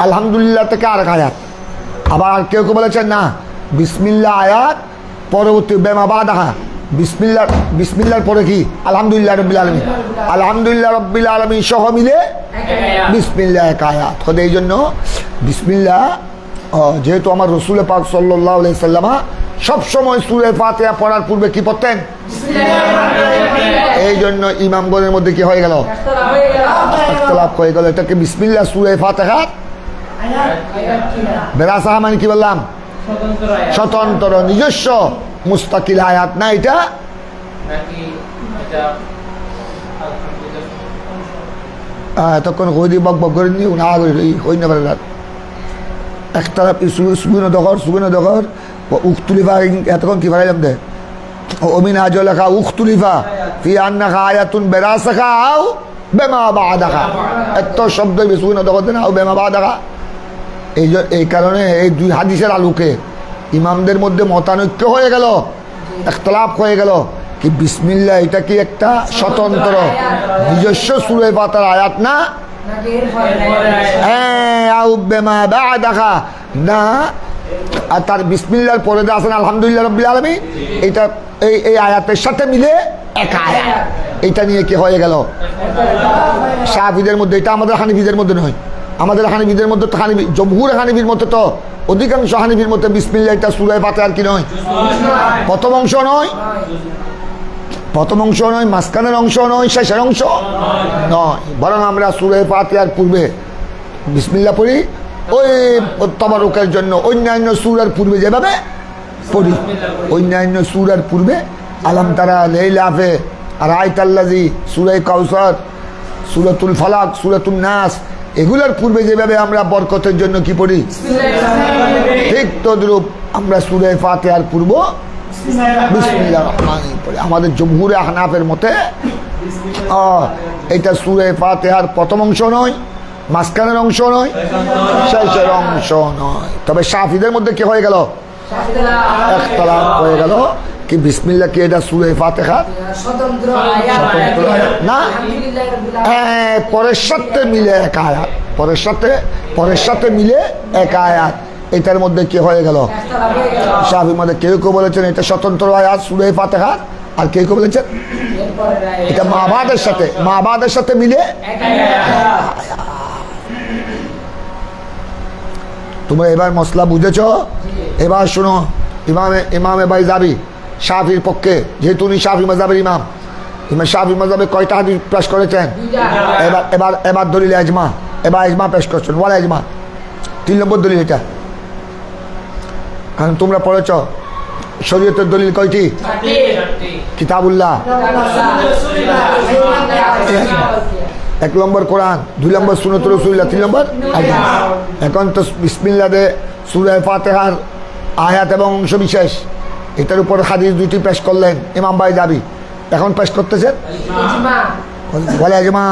আলহামদুলিল্লাহ থেকে আরেক আয়াত। আবার আর কেউ কেউ বলেছেন না, বিসমিল্লাহ আয়াত পরবর্তী বেমা বাদাহা, বিসমিল্লাহর পরে কি আলহামদুলিল্লাহ রাব্বিল আলামিন, আলহামদুলিল্লাহ রাব্বিল আলামিন সহ মিলে বিসমিল্লাহ এক আয়াত। হতে এই জন্য বিসমিল্লাহ, যেহেতু আমার রসুল পাক সাল্লাল্লাহু আলাইহি সাল্লাম সবসময় সূরা ফাতিহা পড়ার পূর্বে কি পড়তেন, এই জন্য ইমামগণের মধ্যে কি হয়ে গেল, ইখতিলাফ হয়ে গেল। এটাকে বিসমিল্লাহ সূরা ফাতিহা বেরাসাহা মানে কি বললাম, স্বতন্ত্র নিজস্ব মুস্তাকিল আয়াত না এটা। তখন হইদি বক বক করে নিয়ে না হই না পারে একতরফ সুবিন দখর উখতুলিফা এতক্ষণ কি ফাইলাম দে অমিন আজ লেখা উখতুলিফা ফি আন্নাকা আয়াতুন বেরাসাখা আও বেমা বাদাখা, এত শব্দ সুবিন দখর দেন আও বেমা বাদাখা। এই কারণে এই দুই হাদিসের আলোকে ইমামদের মধ্যে মতানৈক্য হয়ে গেল, ইখতিলাফ হয়ে গেল কি বিসমিল্লাহ এটা কি একটা স্বতন্ত্র নিজস্ব সূরা ফাতিহার আয়াত না, না আর তার বিসমিল্লাহর পরে যে আছেন আলহামদুলিল্লাহ রাব্বিল আলামিন, এটা এই আয়াতের সাথে মিলে এক আয়াত। এটা নিয়ে কি হয়ে গেল শাফিদের মধ্যে, এটা আমাদের হানিফিদের মধ্যে নয়। আমাদের হানিফিদের মধ্যে তো জমহুর হানিফির মতো তো অধিকাংশ হানিফির মধ্যে বিসমিল্লাহ এটা সূরা ফাতিহার কি নয়, প্রথম অংশ নয়, প্রথম অংশ নয়, মাঝখানের অংশ নয়, শেষের অংশ নয়, বরং আমরা সূরা ফাতিহার পূর্বে বিসমিল্লাহ পড়ি ওই তাবারুকের জন্য। অন্যান্য সূরার পূর্বে যেভাবে পড়ি, অন্যান্য সূরার পূর্বে আলাম তারা, লাইলাফে, আর আয়াতাল্লাযী, সূরা কাউসার, সূরাতুল ফালাক, সূরাতুন নাস, এগুলোর পূর্বে যেভাবে আমরা বরকতের জন্য কি পড়ি, ঠিক তদ্রূপ আমরা সূরা ফাতিহার পূর্ব বিসমিল্লাহির রহমানির পড়ি। আমাদের জমহুরে আহনাফের মতে এটা সূরা ফাতিহার প্রথম অংশ নয়, মাঝখানের অংশ নয়, শেষের অংশ নয়। তবে শাফিদের মধ্যে কি হয়ে গেল, ইখতিলাফ হয়ে গেল কি বিসমিল্লাহ কি এটা সূরা ফাতিহা স্বতন্ত্র না, পরের সাথে মিলে এক আয়াত, পরের সাথে মিলে এক আয়াত। এটার মধ্যে কি হয়ে গেল, শাফির মধ্যে কেউ কেউ বলেছেন এটা স্বতন্ত্র আয়াত সূরা ফাতিহা, আর কেউ কেউ বলেছেন এটা মা বাদের সাথে মিলে। তোমরা এবার মসলা বুঝেছ? এবার শোনো, ইমামে বাইজাবি শাফির পক্ষে, যেহেতু উনি শাফি মাযহাবের ইমাম, শাফি মাযহাবে কয়টা হাদিস পেশ করেছেন? এবার দলিল ইজমা, এবার ইজমা পেশ করছেন, ওয়ালা ইজমা 3 নম্বর দলিল এটা। কারণ তোমরা পড়েছ শরীয়তের দলিল কয়টি? কিতাবুল্লাহ, 1 নম্বর কোরআন, 2 নম্বর সুন্নাতুর রাসূলুল্লাহ, 3 নম্বর ইজমা। এখন তো বিসমিল্লাহ দে সূরা ফাতিহার আয়াত এবং অংশ বিশেষ, এটার উপর হাদিস 2টি পেশ করলেন ইমাম বাইজাবি। এখন পেশ করতেছেন বলে ইজমা,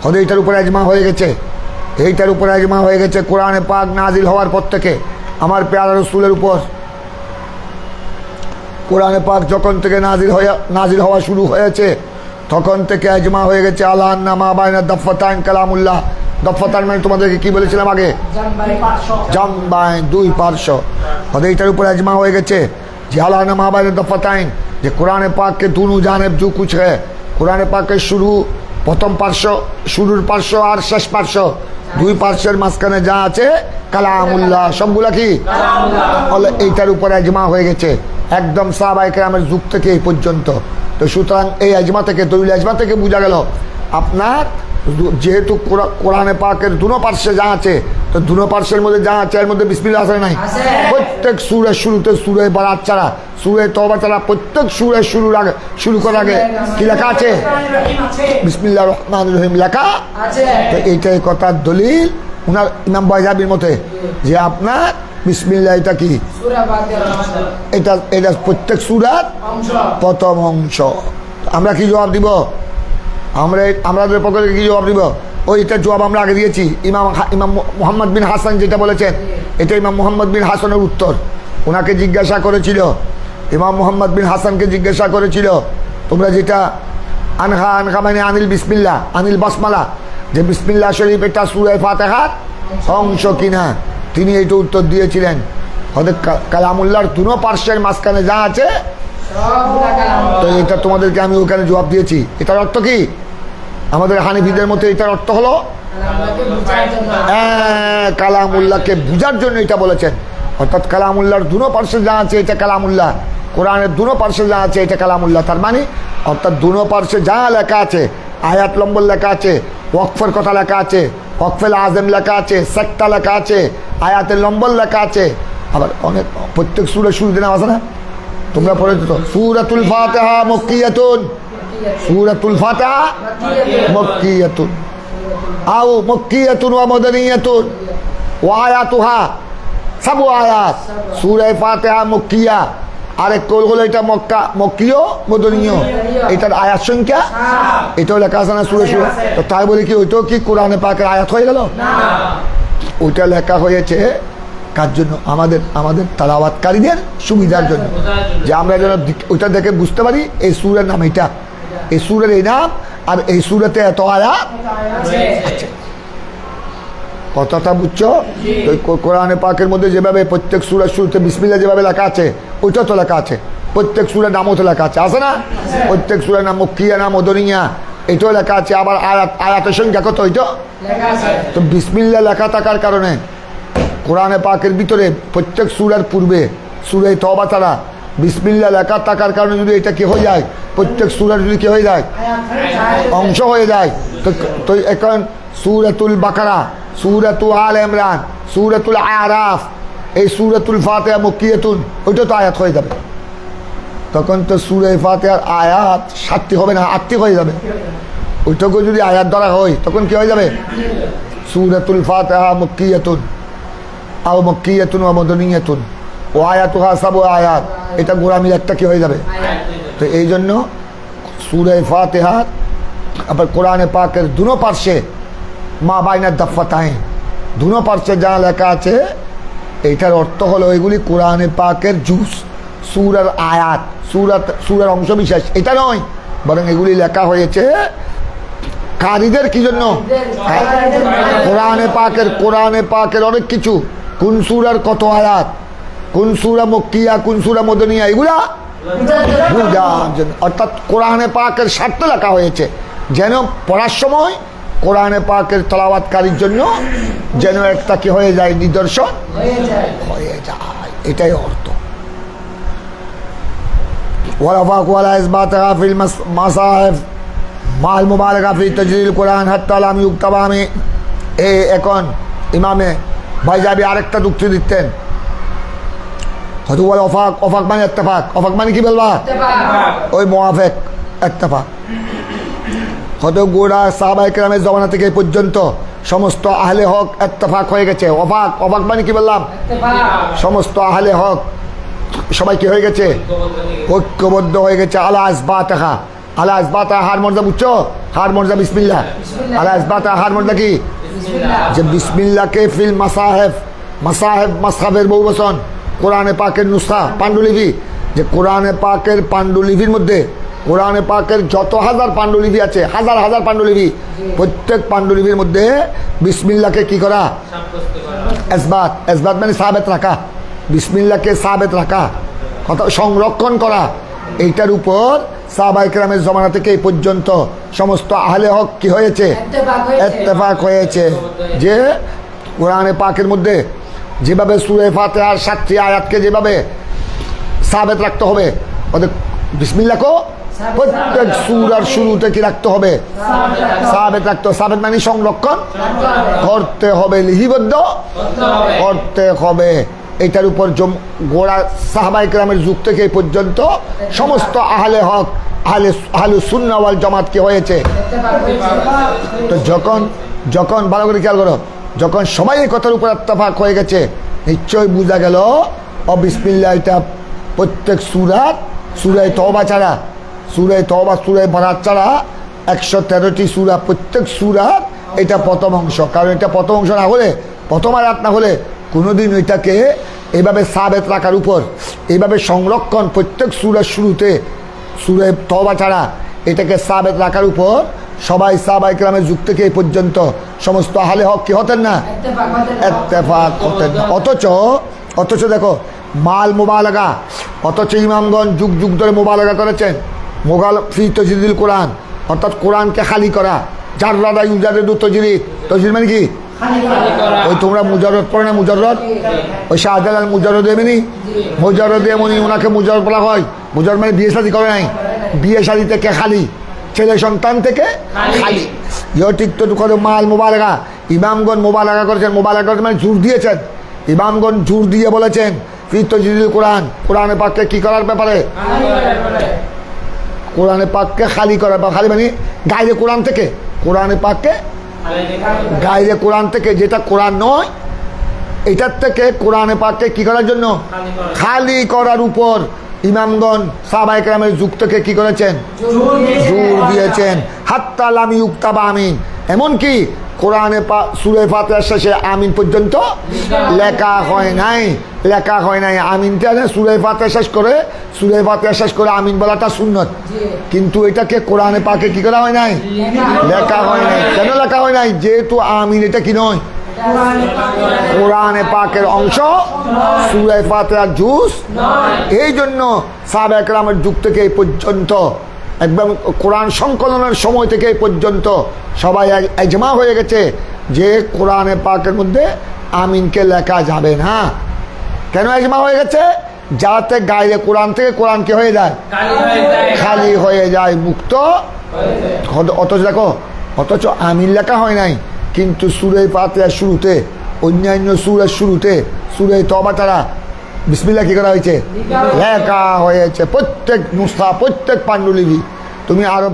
হয়তো এইটার উপরে ইজমা হয়ে গেছে, এইটার উপরে ইজমা হয়ে গেছে কোরআনে পাক নাজিল হওয়ার পর থেকে। আমার পেয়ারা রাসূলের উপর কোরআনে পাক যখন থেকে নাজিল হওয়া শুরু হয়েছে তখন থেকে ইজমা হয়ে গেছে আলা আন্না মা বাইনা দাফফাতাইন কালামুল্লাহ। দাফফাতাইন মানে তোমাদেরকে কি বলেছিলাম আগে, জামবাইন, 2 পার্শ্ব। হয়তো এইটার উপরে ইজমা হয়ে গেছে যে আলা আন্না মা বাইনা দাফফাতাইন, যে কোরআনে পাক के दोनों जानिब जो कुछ है, কোরআনে পাকের শুরু, প্রথম পার্শ্ব, শুরুর পার্শ্ব আর শেষ পার্শ্ব, 2 পার্শ্বের মাঝখানে যা আছে কালামুল্লাহ, সবগুলা কি কালামুল্লাহ। এইটার উপরে ইজমা হয়ে গেছে একদম সাহাবায়ে কেরামের যুগ থেকে এই পর্যন্ত। তো সুতরাং এই ইজমা থেকে, দলিল ইজমা থেকে বোঝা গেল আপনার যেহেতু কোরআনে পাকের 2 পার্শ্বে যা আছে, তো 2 পার্শ্বের মধ্যে যা আছে এর মধ্যে বিসমিল্লাহ আছে নাই? প্রত্যেক সূরার শুরুতে, সূরা বারাত ছাড়া, সূরা তওবা ছাড়া, প্রত্যেক সূরার শুরু করার আগে কি লেখা আছে? বিসমিল্লাহির রহমানির রহিম লেখা আছে। তো এইটাই কথার দলিল উনার ইমাম বাইজাবির মতে যে আপনার বিসমিল্লাহ এটা কি, এটা প্রত্যেক সূরার প্রথম অংশ। আমরা কি জবাব দিব? আমাদের পক্ষ থেকে কি জবাব দিব? ওইটার জবাব আমরা আগে দিয়েছি। ইমাম মুহাম্মদ বিন হাসান যেটা বলেছেন, এটা ইমাম মুহাম্মদ বিন হাসানের উত্তর। ওনাকে জিজ্ঞাসা করেছিল, ইমাম মুহাম্মদ বিন হাসানকে জিজ্ঞাসা করেছিল, তোমরা যেটা আনহা মানে আনিল বিসমিল্লাহ, আনিল বাসমালা, যে বিসমিল্লাহ শরীফ এটা সূরা ফাতিহার অংশ কিনা, তিনি এইটা উত্তর দিয়েছিলেন। হয়তো কালামুল্লাহর দুনো পার্শ্বের মাঝখানে যা আছে, তো এটা তোমাদেরকে আমি ওখানে জবাব দিয়েছি। এটার অর্থ কি? আমাদের হানিফিদের মতে এটার অর্থ হলো কালামুল্লাহকে বুঝার জন্য এটা বলেছেন। অর্থাৎ কালামুল্লাহর দুনো পার্শ্বে যা আছে এটা কালামুল্লাহ, কোরআনের দুনো পার্শ্বে যা আছে এটা কালামুল্লাহ। তার মানে অর্থাৎ দুনো পার্শ্বে যা লেখা আছে, আয়াত লম্বর লেখা আছে, ওয়াকফের কথা লেখা আছে, ওয়াকফেল আজম লেখা আছে, সেক্তা লেখা আছে, আয়াতের লম্বর লেখা আছে। আবার অনেক প্রত্যেক সূরার শুরুতে নাম আছে না, তোমরা পড়েছো তো, সূরাতুল ফাতিহা মক্কিয়াতুন, সূরাতুল ফাতিহা মক্কিয়াতুন আও মক্কিয়াতুন ওয়া মাদানিয়াতুন ওয়া আয়াতুহা সাবু আয়াত। সূরা ফাতিহা মক্কিয়া, আরেক কল হলো এটা মক্কা মক্কিয় মদনীয়, এটার আয়াত সংখ্যা এটাও লেখা আছে না সূরা সূরা। তো তাই বলে কি ওইটাও কি কোরআনে পাকের আয়াত হয়ে গেল? ওইটা লেখা হয়েছে কার জন্য? আমাদের তালাওয়াতকারীদের সুবিধার জন্য, যে আমরা যেন ওইটা দেখে বুঝতে পারি এই সূরার নাম এটা, এই সূরার এই নাম, আর এই সূরাতে এত আয়াত আছে। কথাটা বুঝছো? তো কোরআনে পাকের মধ্যে যেভাবে প্রত্যেক সূরার শুরুতে বিসমিল্লাহ যেভাবে লেখা আছে, ওইটা তো লেখা আছে। প্রত্যেক সূরার নামও তো লেখা আছে না? প্রত্যেক সূরার নাম মক্কিয়া না মদনিয়া এটাও লেখা আছে। আবার আয়াতের সংখ্যা কত ওইটা তো। বিসমিল্লাহ লেখা থাকার কারণে কোরআনে পাকের ভিতরে প্রত্যেক সূরার পূর্বে সূরা তওবা ছাড়া বিসমিল্লাহ লেখা থাকার কারণে যদি এটা কি হয়ে যায়, প্রত্যেক সূরার যদি কি হয়ে যায়, অংশ হয়ে যায়, তো এখন সূরাতুল বাকারা, সূরাতুল আল ইমরান, সূরাতুল আরাফ, এই সূরাতুল ফাতিহা মক্কিয়াতুন, ওইটা তো আয়াত হয়ে যাবে। তখন তো সূরা ফাতিহার আয়াত 7টি হবে না, 8টি হয়ে যাবে। ওইটাকে যদি আয়াত ধরা হয় তখন কি হয়ে যাবে? সূরাতুল ফাতিহা মক্কিয়াতুন আও মক্কিয়াতুন ওয়া মাদানিয়াতুন ওয়া আয়াতুহা সাবু আয়াত, এটা গোড়ামিল একটা কি হয়ে যাবে। তো এই জন্য সূরা ফাতিহা আবার কোরআনে পাকের দুনো পার্শ্বে মা বাইনা দাফাতাইন, দুনো পার্শ্বে যা লেখা আছে এইটার অর্থ হলো এগুলি কোরআনে পাকের জুস, সূরার আয়াত, সূরার অংশ বিশেষ এটা নয়, বরং এগুলি লেখা হয়েছে কারীদের কি জন্য? কোরআনে পাকের অনেক কিছু, কোন সূরার কত আয়াত, কোন সূরা মক্কিয়া, কোন সূরা মদনিয়া, এগুলা বুঝার জন্য। অর্থাৎ কোরআনে পাকের স্বার্থে লেখা হয়েছে, যেন পড়ার সময় কোরআনে পাকের তেলাওয়াতকারীর জন্য যেন একটা কি হয়ে যায়, নিদর্শন হয়ে যায়, এটাই অর্থ। ওয়ালাফাক ওয়ালা ইসবাতাহা ফিল মাসাহিফ মাল মুবারাকা ফি তাজরিল কোরআন হাত্তা লাম ইউক্তাবা। আমি এখন ইমামে ভাইজাবি আরেকটা যুক্তি দিতেন, হয়তো বলে অফাক মানে ইত্তেফাক, অফাক মানে কি বলবা, ওই মুআফিক ইত্তেফাক। হয়তো গোড়া সাহাবায়ে কেরামের জমানা থেকে এই পর্যন্ত সমস্ত আহলে হক ইত্তেফাক হয়ে গেছে। অফাক মানে কি বললাম, সমস্ত আহলে হক সবাই কি হয়ে গেছে, ঐক্যবদ্ধ হয়ে গেছে। আলা ইসবাতাহা, আলা ইসবাতাহা হার মর্যাদা বুঝছো, হার মর্যাদা বিসমিল্লাহ, আলা ইসবাতাহা হার মর্যাদা কি, যে বিসমিল্লাহকে ফিল মাসাহেফের বহু বচন, কোরআনে পাকের নুসখা পাণ্ডুলিপি, যে কোরআনে পাকের পাণ্ডুলিপির মধ্যে কোরআনে পাকের যত হাজার পাণ্ডুলিপি আছে, হাজার হাজার পাণ্ডুলিপি, প্রত্যেক পাণ্ডুলিপির মধ্যে বিসমিল্লাহকে কি করা, ইসবাত মানে সাবেত রাখা, বিসমিল্লাহকে সাবেত রাখা, কথা সংরক্ষণ করা। এইটার উপর সাহাবায়ে কেরামের জমানা থেকে এই পর্যন্ত সমস্ত আহলে হক কি হয়েছে, ইত্তেফাক হয়েছে, যে কোরআনে পাকের মধ্যে যেভাবে সূরা ফাতিহার 7টি আয়াতকে যেভাবে সাবেত রাখতে হবে, ওদের বিসমিল্লাহকে প্রত্যেক সূরার শুরুতে কি রাখতে হবে, সাবেত রাখতে হবে। সাবেত মানে সংরক্ষণ করতে হবে, লিপিবদ্ধ করতে হবে। এটার উপর গোড়া সাহাবায়ে কেরামের যুগ থেকে এই পর্যন্ত সমস্ত আহলে হক, আহলে সুন্নাহ ওয়াল জামাত কি হয়েছে। তো যখন ভালো করে খেয়াল করো, যখন সবাই এই কথার উপর ইত্তেফাক হয়ে গেছে, নিশ্চয়ই বোঝা গেল বিসমিল্লাহ এটা প্রত্যেক সূরায়ে তওবা ছাড়া, সূরায়ে তওবা, সূরায়ে বারাত ছাড়া 113টি সূরা, প্রত্যেক সূরার এটা প্রথম অংশ। কারণ এটা প্রথম অংশ না হলে, প্রথম আয়াত না হলে কোনোদিন ওইটাকে এইভাবে সাবেত রাখার উপর, এইভাবে সংরক্ষণ, প্রত্যেক সূরার শুরুতে সূরা তওবা ছাড়া এটাকে সাবেত রাখার উপর সবাই সাহাবায়ে কেরামের যুগ থেকে এই পর্যন্ত সমস্ত আহলে হক কি হতেন না? ইত্তেফাক হতেন না। অথচ দেখো মাল মুবালাগা, অথচ ইমামগণ যুগ যুগ ধরে মুবালাগা করেছেন। ফি তজরিদুল কোরআন, অর্থাৎ কোরআনকে খালি করা। জাররাদা ইউজারিদু তজরিদ, তজরিদ মানে কি? ওই তোমরা মুজাররদ পড়ে না, মুজাররদ, ওই শাহজালাল মুজাররদ এমনি, মুজাররদ এমনি ওনাকে মুজাররদ বলা হয়। মুজাররদ মানে বিয়ে শাদী করে নাই, বিয়ে শাদী থেকে খালি, ছেলে সন্তান থেকে খালি। ঠিক তো করে মাল মুবালাগা, ইমামগণ মুবালাগা করেছেন। মুবালাগা মানে জোর দিয়েছেন, ইমামগণ জোর দিয়ে বলেছেন ফি তজরিদুল কোরআন, কোরআনে পাককে কি করার ব্যাপারে? কোরআনে পাককে খালি করার, খালি মানে গায়ে কোরআন থেকে, কোরআনে পাককে গায়ে কোরআন থেকে, যেটা কোরআন নয় এটার থেকে কোরআনে পাককে কি করার জন্য? খালি করার উপর ইমামগণ সাহাবায়ে কেরামের যুগ থেকে কি করেছেন? জোর দিয়েছেন। হাত্তা লাম ইউক্তাবা আমিন, এমনকি কোরআনে সূরা ফাতিহার শেষে আমিন পর্যন্ত লেখা হয় নাই, লেখা হয় নাই। আমিনটা সূরা ফাতিহা শেষ করে, সূরা ফাতিহা শেষ করে আমিন বলাটা সুন্নত, কিন্তু এটাকে কোরআনে পাকে কি করা হয় নাই? লেখা হয় নাই। কেন লেখা হয় নাই? যেহেতু আমিন এটা কি নয়, কোরআনে পাকের অংশ, সূরা ফাতিহার জুজ। এই জন্য সাহাবায়ে কেরামের যুগ থেকে এই পর্যন্ত, একদম কোরআন সংকলনের সময় থেকে এই পর্যন্ত সবাই ইজমা হয়ে গেছে যে কোরআনে পাকের মধ্যে আমিনকে লেখা যাবে না। কেন ইজমা হয়ে গেছে? যাতে গায়ে কোরআন থেকে কোরআন কি হয়ে যায়? খালি হয়ে যায়, মুক্ত। অথচ দেখো, অথচ আমিন লেখা হয় নাই, কিন্তু সূরা ফাতিহার শুরুতে, অন্যান্য সূরার শুরুতে, সূরা তওবা তারা বিসমিল্লাহ কি করা হয়েছে? লেখা হয়েছে। প্রত্যেক নুসখা, প্রত্যেক পাণ্ডুলিপি তুমি আরব